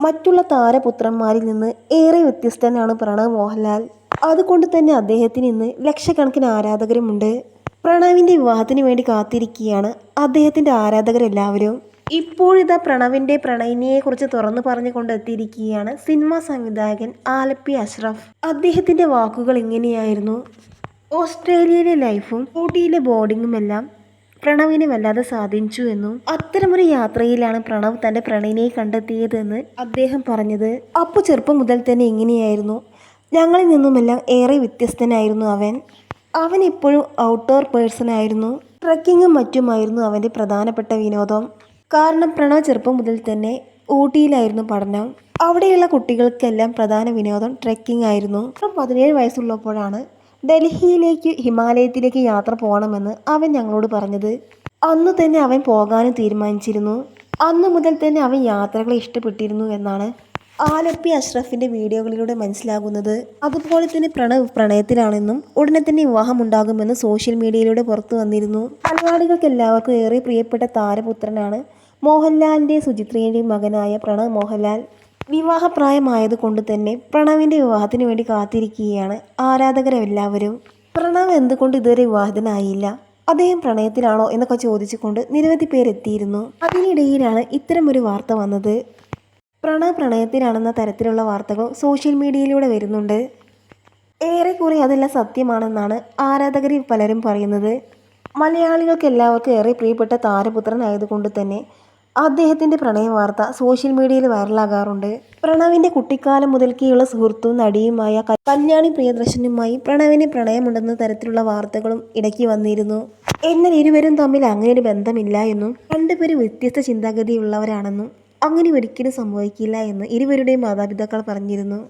മറ്റുള്ള താരപുത്രന്മാരിൽ നിന്ന് ഏറെ വ്യത്യസ്തനാണ് പ്രണവ് മോഹൻലാൽ. അതുകൊണ്ട് തന്നെ അദ്ദേഹത്തിന് ഇന്ന് ലക്ഷക്കണക്കിന് ആരാധകരുമുണ്ട്. പ്രണവിൻ്റെ വിവാഹത്തിന് വേണ്ടി കാത്തിരിക്കുകയാണ് അദ്ദേഹത്തിൻ്റെ ആരാധകരെല്ലാവരും. ഇപ്പോഴിതാ പ്രണവിൻ്റെ പ്രണയിനിയെക്കുറിച്ച് തുറന്നു പറഞ്ഞുകൊണ്ട് എത്തിയിരിക്കുകയാണ് സിനിമാ സംവിധായകൻ ആലപ്പി അഷ്റഫ്. അദ്ദേഹത്തിൻ്റെ വാക്കുകൾ ഇങ്ങനെയായിരുന്നു: ഓസ്ട്രേലിയയിലെ ലൈഫും ഊട്ടിയിലെ ബോർഡിങ്ങുമെല്ലാം പ്രണവിനെ വല്ലാതെ സ്വാധീനിച്ചു എന്നും അത്തരമൊരു യാത്രയിലാണ് പ്രണവ് തൻ്റെ പ്രണയിനിയെ കണ്ടെത്തിയതെന്ന് അദ്ദേഹം പറഞ്ഞത്. അപ്പു ചെറുപ്പം മുതൽ തന്നെ ഇങ്ങനെയായിരുന്നു. ഞങ്ങളിൽ നിന്നുമെല്ലാം ഏറെ വ്യത്യസ്തനായിരുന്നു അവൻ എപ്പോഴും ഔട്ട്ഡോർ പേഴ്സൺ ആയിരുന്നു. ട്രക്കിങ്ങും മറ്റുമായിരുന്നു അവൻ്റെ പ്രധാനപ്പെട്ട വിനോദം. കാരണം പ്രണവ് ചെറുപ്പം മുതൽ തന്നെ ഊട്ടിയിലായിരുന്നു പഠനം. അവിടെയുള്ള കുട്ടികൾക്കെല്ലാം പ്രധാന വിനോദം ട്രെക്കിംഗ് ആയിരുന്നു. 17 വയസ്സുള്ളപ്പോഴാണ് ഡൽഹിയിലേക്ക് ഹിമാലയത്തിലേക്ക് യാത്ര പോകണമെന്ന് അവൻ ഞങ്ങളോട് പറഞ്ഞത്. അന്നു തന്നെ അവൻ പോകാനും തീരുമാനിച്ചിരുന്നു. അന്നു മുതൽ തന്നെ അവൻ യാത്രകളെ ഇഷ്ടപ്പെട്ടിരുന്നു എന്നാണ് ആലപ്പി അഷ്റഫിൻ്റെ വീഡിയോകളിലൂടെ മനസ്സിലാകുന്നത്. അതുപോലെ തന്നെ പ്രണവ് പ്രണയത്തിലാണെന്നും ഉടനെ തന്നെ വിവാഹമുണ്ടാകുമെന്ന് സോഷ്യൽ മീഡിയയിലൂടെ പുറത്തു വന്നിരുന്നു. മലയാളികൾക്ക് എല്ലാവർക്കും ഏറെ പ്രിയപ്പെട്ട താരപുത്രനാണ് മോഹൻലാലിൻ്റെ സുചിത്രയുടെയും മകനായ പ്രണവ് മോഹൻലാൽ. വിവാഹപ്രായമായത് കൊണ്ട് തന്നെ പ്രണവിൻ്റെ വിവാഹത്തിന് വേണ്ടി കാത്തിരിക്കുകയാണ് ആരാധകരെല്ലാവരും. പ്രണവ് എന്തുകൊണ്ട് ഇതുവരെ വിവാഹിതനായില്ല, അദ്ദേഹം പ്രണയത്തിലാണോ എന്നൊക്കെ ചോദിച്ചുകൊണ്ട് നിരവധി പേരെത്തിയിരുന്നു. അതിനിടയിലാണ് ഇത്തരമൊരു വാർത്ത വന്നത്. പ്രണവ് പ്രണയത്തിലാണെന്ന തരത്തിലുള്ള വാർത്തകൾ സോഷ്യൽ മീഡിയയിലൂടെ വരുന്നുണ്ട്. ഏറെക്കുറെ അതെല്ലാം സത്യമാണെന്നാണ് ആരാധകരിൽ പലരും പറയുന്നത്. മലയാളികൾക്ക് എല്ലാവർക്കും ഏറെ പ്രിയപ്പെട്ട താരപുത്രനായതുകൊണ്ട് തന്നെ അദ്ദേഹത്തിൻ്റെ പ്രണയ വാർത്ത സോഷ്യൽ മീഡിയയിൽ വൈറലാകാറുണ്ട്. പ്രണവിൻ്റെ കുട്ടിക്കാലം മുതൽക്കേയുള്ള സുഹൃത്തും നടിയുമായ കല്യാണി പ്രിയദർശനുമായി പ്രണവിന് പ്രണയമുണ്ടെന്ന തരത്തിലുള്ള വാർത്തകളും ഇടയ്ക്ക് വന്നിരുന്നു. എന്നാൽ ഇരുവരും തമ്മിൽ അങ്ങനെയൊരു ബന്ധമില്ല എന്നും രണ്ടുപേരും വ്യത്യസ്ത ചിന്താഗതിയുള്ളവരാണെന്നും അങ്ങനെ ഒരിക്കലും സംഭവിക്കില്ല എന്ന് ഇരുവരുടെയും മാതാപിതാക്കൾ പറഞ്ഞിരുന്നു.